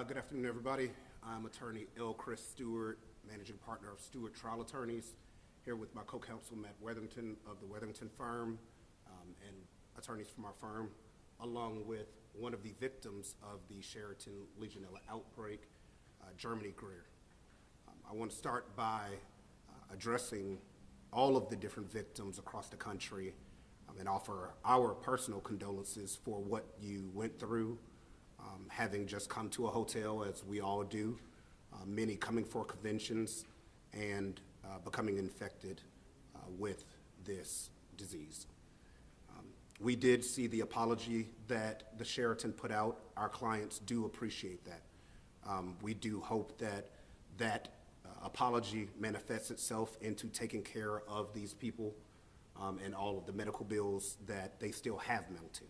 Good afternoon, everybody. I'm attorney L. Chris Stewart, managing partner of Stewart Trial Attorneys, here with my co-counsel Matt Wetherington of the Wetherington firm, and attorneys from our firm, along with one of the victims of the Sheraton Legionnaires outbreak, Germany Greer. I want to start by addressing all of the different victims across the country and offer our personal condolences for what you went through, having just come to a hotel, as we all do, many coming for conventions and becoming infected with this disease. We did see the apology that the Sheraton put out. Our clients do appreciate that. We do hope that that apology manifests itself into taking care of these people and all of the medical bills that they still have mounting.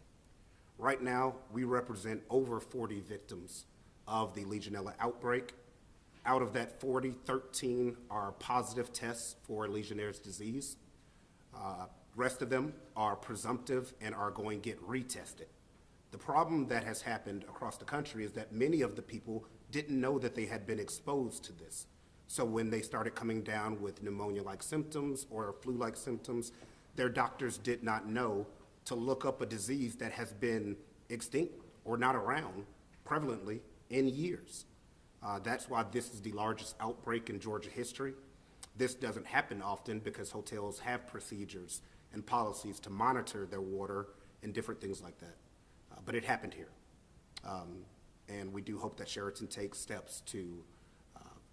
Right now, we represent over 40 victims of the Legionella outbreak. Out of that 40, 13 are positive tests for Legionnaire's disease. Rest of them are presumptive and are going to get retested. The problem that has happened across the country is that many of the people didn't know that they had been exposed to this. So when they started coming down with pneumonia-like symptoms or flu-like symptoms, their doctors did not know to look up a disease that has been extinct or not around prevalently in years. That's why this is the largest outbreak in Georgia history. This doesn't happen often because hotels have procedures and policies to monitor their water and different things like that. But it happened here. And we do hope that Sheraton takes steps to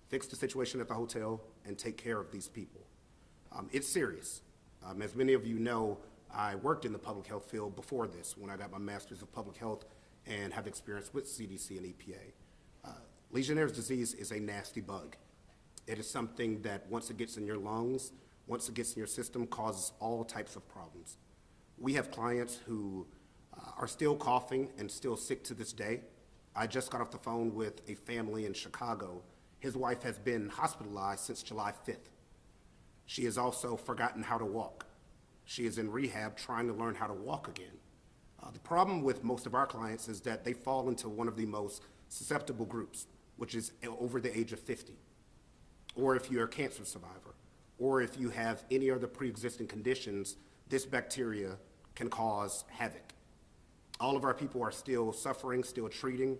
fix the situation at the hotel and take care of these people. It's serious. As many of you know, I worked in the public health field before this when I got my master's of public health and have experience with CDC and EPA. Legionnaire's disease is a nasty bug. It is something that once it gets in your lungs, once it gets in your system, causes all types of problems. We have clients who are still coughing and still sick to this day. I just got off the phone with a family in Chicago. His wife has been hospitalized since July 5th. She has also forgotten how to walk. She is in rehab trying to learn how to walk again. The problem with most of our clients is that they fall into one of the most susceptible groups, which is over the age of 50, or if you're a cancer survivor, or if you have any other pre-existing conditions, this bacteria can cause havoc. All of our people are still suffering, still treating,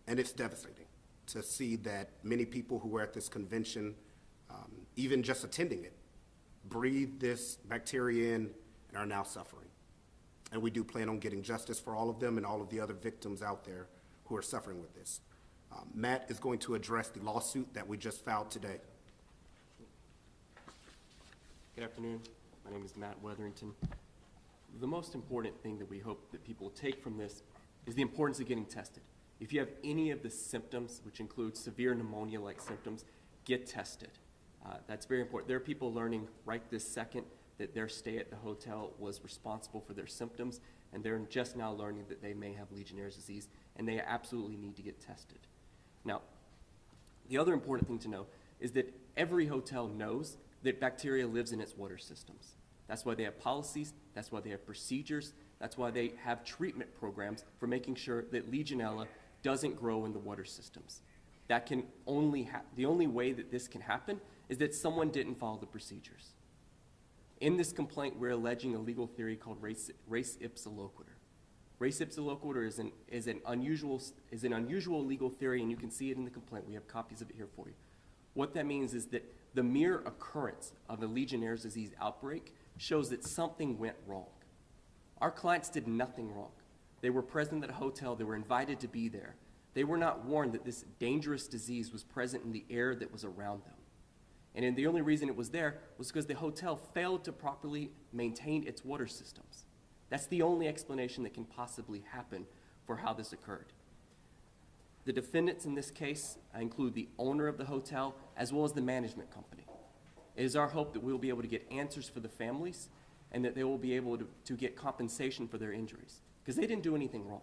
and it's devastating to see that many people who were at this convention, even just attending it, breathe this bacteria in and are now suffering. And we do plan on getting justice for all of them and all of the other victims out there who are suffering with this. Matt is going to address the lawsuit that we just filed today. Good afternoon. My name is Matt Wetherington. The most important thing that we hope that people take from this is the importance of getting tested. If you have any of the symptoms, which include severe pneumonia-like symptoms, get tested. That's very important. There are people learning right this second that their stay at the hotel was responsible for their symptoms, and they're just now learning that they may have Legionnaire's disease, and they absolutely need to get tested. Now, the other important thing to know is that every hotel knows that bacteria lives in its water systems. That's why they have policies, that's why they have procedures, that's why they have treatment programs for making sure that Legionella doesn't grow in the water systems. That can only the only way that this can happen is that someone didn't follow the procedures. In this complaint, we're alleging a legal theory called res ipsa loquitur. Res ipsa loquitur is an unusual legal theory, and you can see it in the complaint. We have copies of it here for you. What that means is that the mere occurrence of a Legionnaire's disease outbreak shows that something went wrong. Our clients did nothing wrong. They were present at a hotel. They were invited to be there. They were not warned that this dangerous disease was present in the air that was around them. And the only reason it was there was because the hotel failed to properly maintain its water systems. That's the only explanation that can possibly happen for how this occurred. The defendants in this case include the owner of the hotel as well as the management company. It is our hope that we will be able to get answers for the families and that they will be able to get compensation for their injuries, because they didn't do anything wrong,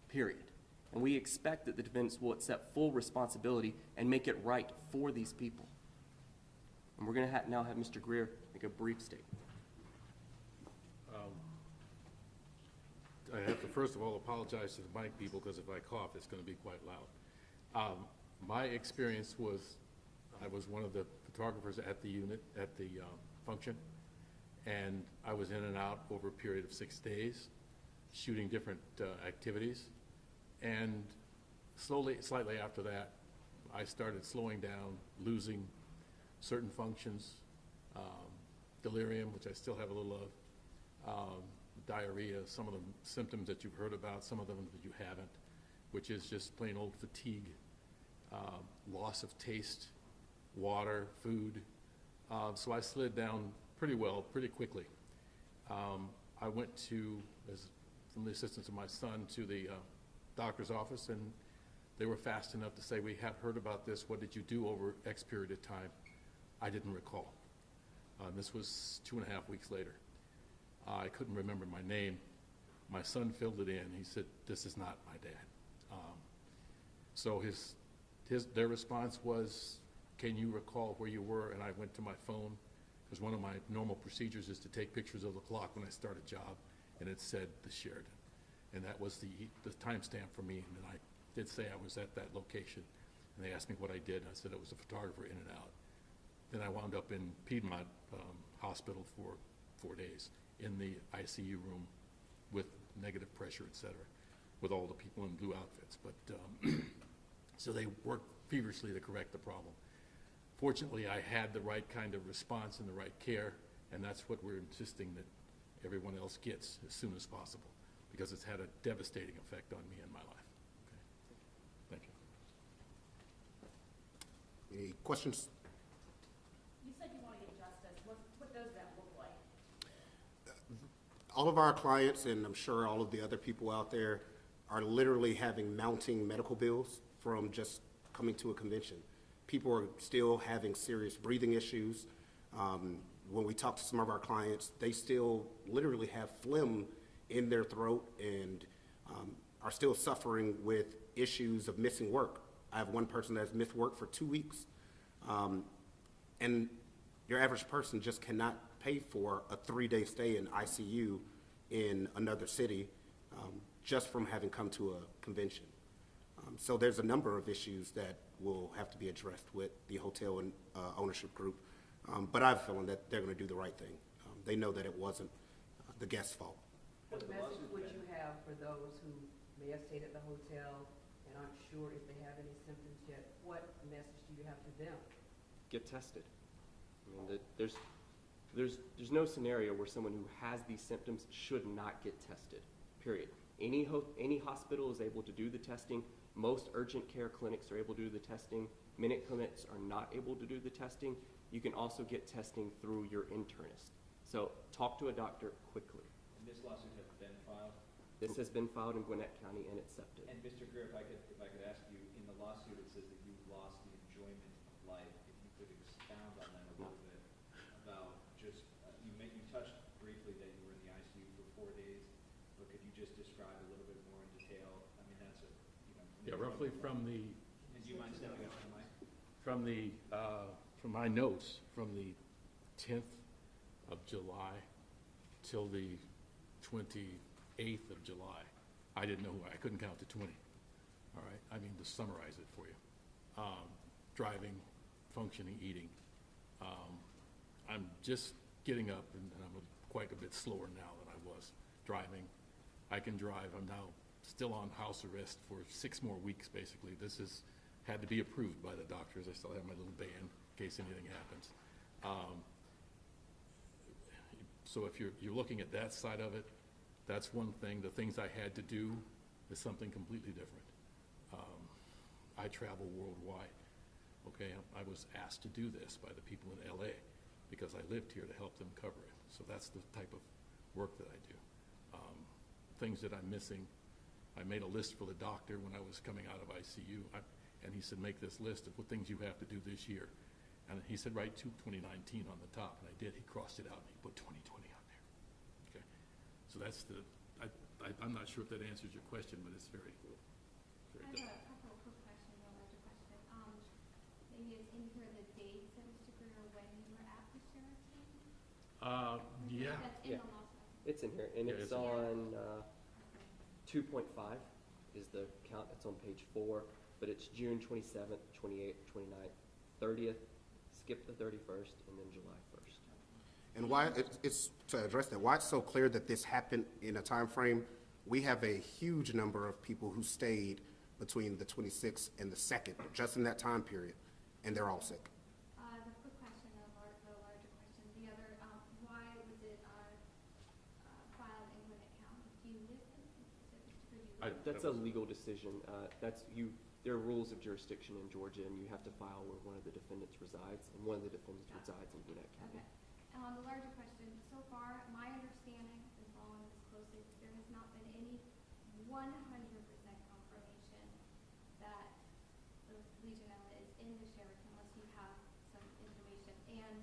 period. And we expect that the defendants will accept full responsibility and make it right for these people. And we're going to now have Mr. Greer make a brief statement. I have to first of all apologize to the mic people, because if I cough, it's going to be quite loud. My experience was, I was one of the photographers at the unit, at the function, and I was in and out over a period of 6 days, shooting different activities. And slightly after that, I started slowing down, losing certain functions, delirium, which I still have a little of, diarrhea, some of the symptoms that you've heard about, some of them that you haven't, which is just plain old fatigue, loss of taste, water, food. So I slid down pretty well, pretty quickly. I went to, from the assistance of my son, to the doctor's office, and they were fast enough to say, we have heard about this. What did you do over X period of time? I didn't recall. This was 2.5 weeks later. I couldn't remember my name. My son filled it in. He said, this is not my dad. So their response was, can you recall where you were? And I went to my phone, because one of my normal procedures is to take pictures of the clock when I start a job, and it said the Sheraton. And that was the timestamp for me. And then I did say I was at that location. And they asked me what I did, and I said I was a photographer in and out. Then I wound up in Piedmont Hospital for 4 days in the ICU room with negative pressure, et cetera, with all the people in blue outfits. But so they worked feverishly to correct the problem. Fortunately, I had the right kind of response and the right care, and that's what we're insisting that everyone else gets as soon as possible, because it's had a devastating effect on me and my life. Okay. Thank you. Any questions? You said you want to get justice. What does that look like? All of our clients, and I'm sure all of the other people out there, are literally having mounting medical bills from just coming to a convention. People are still having serious breathing issues. When we talk to some of our clients, they still literally have phlegm in their throat and are still suffering with issues of missing work. I have one person that's missed work for 2 weeks. And your average person just cannot pay for a 3-day stay in ICU in another city just from having come to a convention. So there's a number of issues that will have to be addressed with the hotel and ownership group. But I have a feeling that they're going to do the right thing. They know that it wasn't the guest's fault. What message would you have for those who may have stayed at the hotel and aren't sure if they have any symptoms yet? What message do you have to them? Get tested. I mean, there's no scenario where someone who has these symptoms should not get tested, period. Any hospital is able to do the testing. Most urgent care clinics are able to do the testing. Minute clinics are not able to do the testing. You can also get testing through your internist. So talk to a doctor quickly. And this lawsuit has been filed? This has been filed in Gwinnett County and accepted. And Mr. Greer, if I could ask you, in the lawsuit it says that you've lost the enjoyment of life. If you could expound on that a little bit about just, you touched briefly that you were in the ICU for 4 days, but could you just describe a little bit more in detail? I mean, that's a, Yeah, roughly from the, and do you mind stepping up to the mic? from my notes, from the 10th of July till the 28th of July, I didn't know I couldn't count to 20. All right, I mean, to summarize it for you. Driving, functioning, eating. I'm just getting up, and I'm quite a bit slower now than I was driving. I can drive. I'm now still on house arrest for 6 more weeks, basically. This has had to be approved by the doctors. I still have my little band in case anything happens. So if you're looking at that side of it, that's one thing. The things I had to do is something completely different. I travel worldwide. Okay, I was asked to do this by the people in LA because I lived here to help them cover it. So that's the type of work that I do. Things that I'm missing, I made a list for the doctor when I was coming out of ICU, and he said, make this list of what things you have to do this year. And he said, write 2019 on the top, and I did. He crossed it out, and he put 2020 on there. Okay, so that's the, I'm not sure if that answers your question, but it's very, very I good. have a couple of quick questions, one larger question. Maybe it's in here the dates of Mr. Greer when you were at the Sheraton? Yeah. That's in Yeah. the lawsuit. It's in here, and Yeah, it's it's in here. on, 2.5 is the count that's on page 4, but it's June 27th, 28th, 29th, 30th, skip the 31st, and then July 1st. And why, it's to address that, why it's so clear that this happened in a time frame, we have a huge number of people who stayed between the 26th and the 2nd, just in that time period, and they're all sick. The quick question, the larger question, the other, why was it filed in Gwinnett County? Do you live in Mississippi? That's a legal decision. There are rules of jurisdiction in Georgia, and you have to file where one of the defendants resides, and one of the defendants resides in Gwinnett County. Okay. The larger question, so far, my understanding, and following this closely, there has not been any 100% confirmation that the Legionnaires is in the Sheraton unless you have some information. And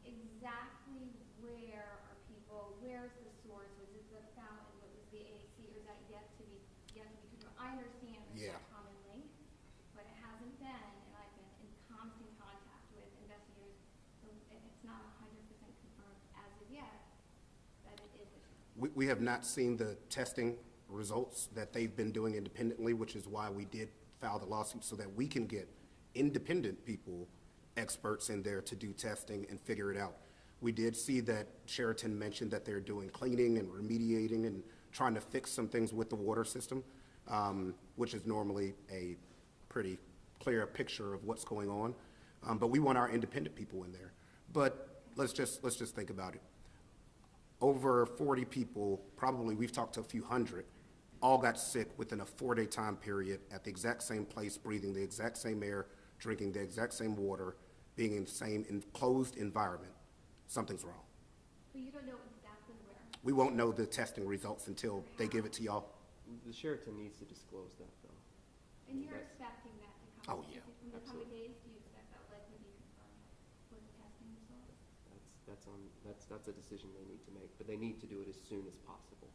exactly where are people, where's the source? Was it the fountain, was it the AC, or is that yet to be confirmed? I understand there's Yeah. a common link, but it hasn't been, and I've been in constant contact with investigators, so it's not 100% confirmed as of yet that it is the Sheraton. We have not seen the testing results that they've been doing independently, which is why we did file the lawsuit, so that we can get independent people, experts in there to do testing and figure it out. We did see that Sheraton mentioned that they're doing cleaning and remediating and trying to fix some things with the water system, which is normally a pretty clear picture of what's going on. But we want our independent people in there. But let's just think about it. Over 40 people, probably we've talked to a few hundred, all got sick within a 4-day time period at the exact same place, breathing the exact same air, drinking the exact same water, being in the same enclosed environment. Something's wrong. But you don't know exactly where. We won't know the testing results until they give it to y'all. The Sheraton needs to disclose that, though. And you're That's- expecting that to come? Oh, yeah. In the coming Absolutely. days, do you expect that likely to be confirmed with the testing results? That's a decision they need to make, but they need to do it as soon as possible.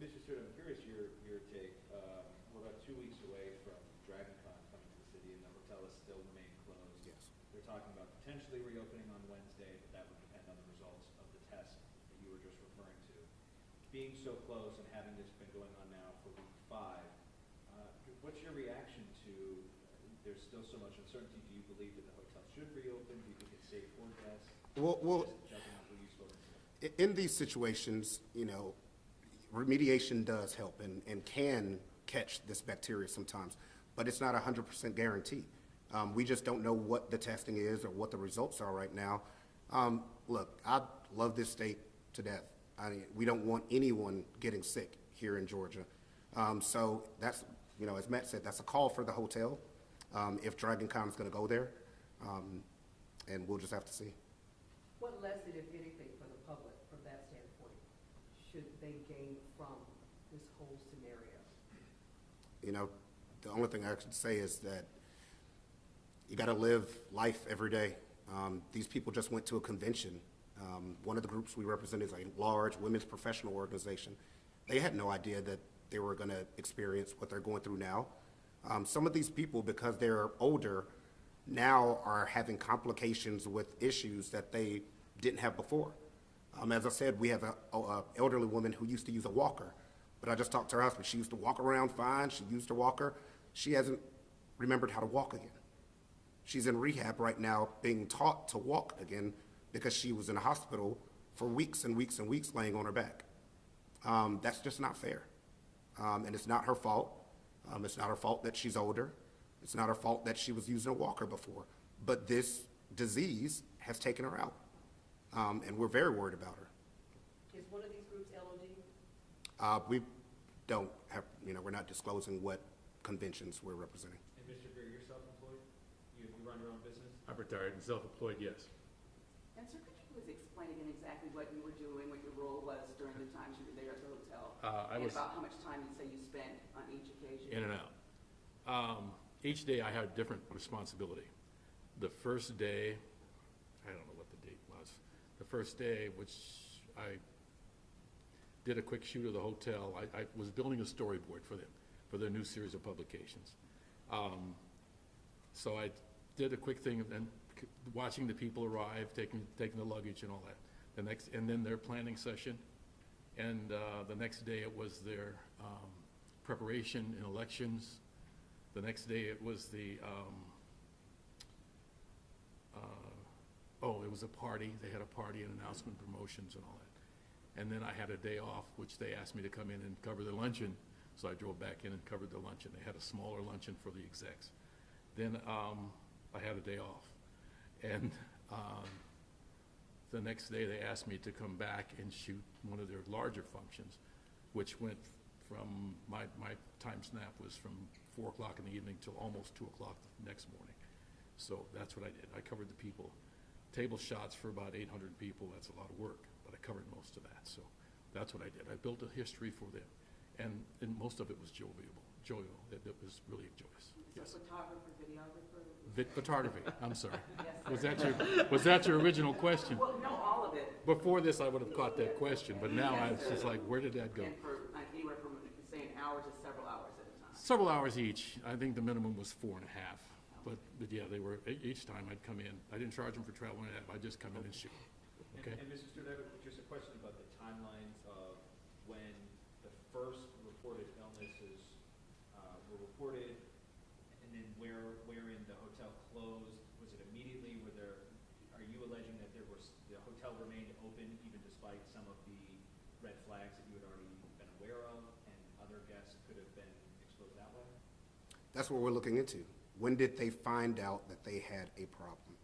Mr. Stewart, I'm curious your take. We're about 2 weeks away from DragonCon coming to the city, and the hotel is still remain closed. Yes. They're talking about potentially reopening on Wednesday, but that would depend on the results of the test that you were just referring to. Being so close and having this been going on now for week 5, what's your reaction to, there's still so much uncertainty. Do you believe that the hotel should reopen? Do you think it's safe for guests? Well, Just jumping on who you've spoken to. in these situations, remediation does help and can catch this bacteria sometimes, but it's not 100% guarantee. We just don't know what the testing is or what the results are right now. Look, I love this state to death. We don't want anyone getting sick here in Georgia. So that's, as Matt said, that's a call for the hotel, if DragonCon is going to go there, and we'll just have to see. What lesson, if anything, for the public from that standpoint should they gain from this whole scenario? The only thing I could say is that you got to live life every day. These people just went to a convention. One of the groups we represent is a large women's professional organization. They had no idea that they were going to experience what they're going through now. Some of these people, because they're older, now are having complications with issues that they didn't have before. As I said, we have an elderly woman who used to use a walker, but I just talked to her husband. She used to walk around fine. She used her walker. She hasn't remembered how to walk again. She's in rehab right now being taught to walk again because she was in a hospital for weeks and weeks and weeks laying on her back. That's just not fair. And it's not her fault. It's not her fault that she's older. It's not her fault that she was using a walker before. But this disease has taken her out. And we're very worried about her. Is one of these groups LOD? We don't have, we're not disclosing what conventions we're representing. And Mr. Greer, you're self-employed? You run your own business? I'm retired and self-employed, yes. And sir, could you please explain again exactly what you were doing, what your role was during the times you were there at the hotel? And about how much time you say you spent on each occasion? In and out. Each day I had a different responsibility. The first day, I don't know what the date was. The first day, which I did a quick shoot of the hotel, I was building a storyboard for them, for their new series of publications. So I did a quick thing and watching the people arrive, taking the luggage and all that. And then their planning session, And the next day it was their preparation in elections. The next day it was the, it was a party. They had a party and announcement, promotions and all that. And then I had a day off, which they asked me to come in and cover the luncheon. So I drove back in and covered the luncheon. They had a smaller luncheon for the execs. Then I had a day off. And the next day they asked me to come back and shoot one of their larger functions, which went from, my time snap was from 4 o'clock in the evening till almost 2 o'clock the next morning. So that's what I did. I covered the people. Table shots for about 800 people, that's a lot of work, but I covered most of that. So that's what I did. I built a history for them. And most of it was jovial. It was really joyous. So photographer, videographer? Photography, I'm sorry. Yes, Was that your original question? Well, no, all of it. Before this, I would have caught that question, but now I was just like, where did that go? And for anywhere from, say, an hour to several hours at a time. Several hours each. I think the minimum was 4.5. But yeah, they were, each time I'd come in. I didn't charge them for traveling. I'd just come in and shoot. Okay? And Mr. Stewart, I have just a question about the timelines of when the first reported illnesses were reported, and then wherein the hotel closed. Was it immediately? Are you alleging that the hotel remained open even despite some of the red flags that you had already been aware of, and other guests could have been exposed that way? That's what we're looking into. When did they find out that they had a problem?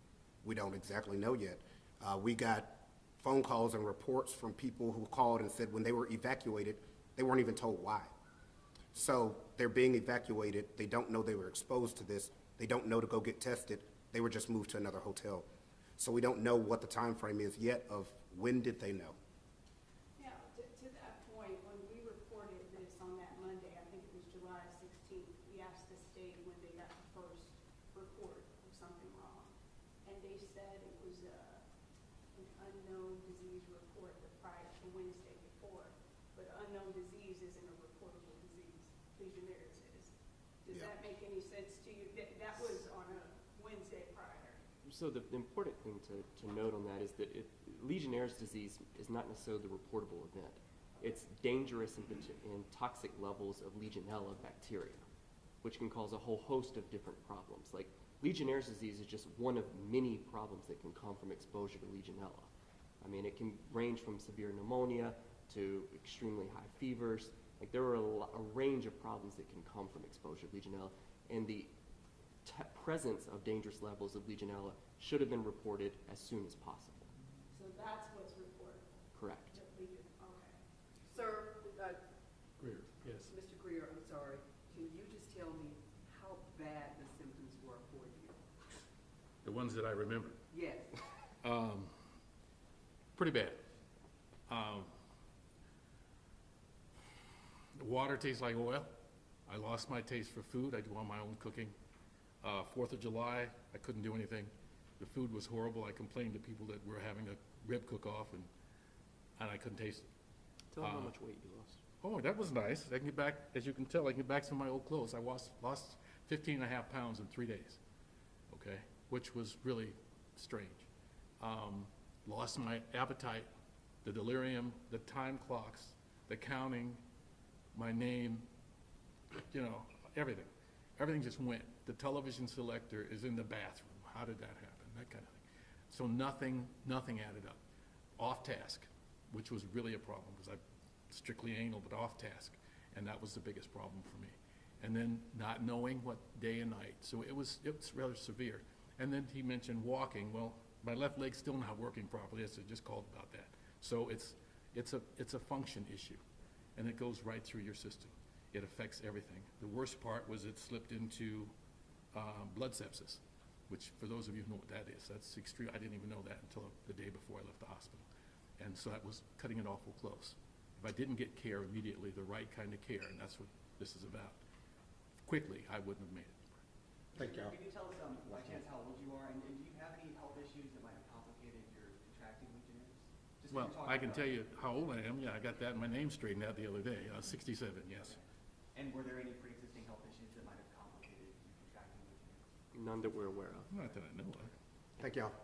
We don't exactly know yet. We got phone calls and reports from people who called and said when they were evacuated, they weren't even told why. So they're being evacuated. They don't know they were exposed to this. They don't know to go get tested. They were just moved to another hotel. So we don't know what the time frame is yet of when did they know. Yeah, to that point, when we reported this on that Monday, I think it was July 16th, we asked the state when they got the first report of something wrong. And they said it was an unknown disease report the Wednesday before. But unknown disease isn't a reportable disease. Legionnaires is. Does that make any sense to you? That was on a Wednesday prior. So the important thing to note on that is that Legionnaires' disease is not necessarily the reportable event. It's dangerous and toxic levels of Legionella bacteria, which can cause a whole host of different problems. Like Legionnaires' disease is just one of many problems that can come from exposure to Legionella. I mean, it can range from severe pneumonia to extremely high fevers. Like there are a range of problems that can come from exposure to Legionella, and the presence of dangerous levels of Legionella should have been reported as soon as possible. So that's what's reported. Correct. Okay. Sir, Greer, yes. Mr. Greer, I'm sorry. Can you just tell me how bad the symptoms were for you? The ones that I remember. Yes. Pretty bad. The water tastes like oil. I lost my taste for food. I do all my own cooking. 4th of July, I couldn't do anything. The food was horrible. I complained to people that were having a rib cook-off, and I couldn't taste it. Tell them how much weight you lost. Oh, that was nice. I can get back, as you can tell, I can get back some of my old clothes. I lost 15.5 pounds in 3 days, okay, which was really strange. Lost my appetite, the delirium, the time clocks, the counting, my name, you know, everything. Everything just went. The television selector is in the bathroom. How did that happen? That kind of thing. So nothing added up. Off task, which was really a problem because I'm strictly anal, but off task. And that was the biggest problem for me. And then not knowing what day and night. So it was rather severe. And then he mentioned walking. Well, my left leg's still not working properly. I just called about that. So it's a function issue, and it goes right through your system. It affects everything. The worst part was it slipped into blood sepsis, which for those of you who know what that is, that's extreme. I didn't even know that until the day before I left the hospital. And so that was cutting it awful close. If I didn't get care immediately, the right kind of care, and that's what this is about, quickly, I wouldn't have made it. Thank you. Can you tell us by chance how old you are, and do you have any health issues that might have complicated your contracting Legionnaires? Just Well, I can tell you how old I am. Yeah, I got that in my name straightened out the other day. 67, yes. And were there any pre-existing health issues that might have complicated you contracting Legionnaires? None that we're aware of. Not that I know of. Thank y'all.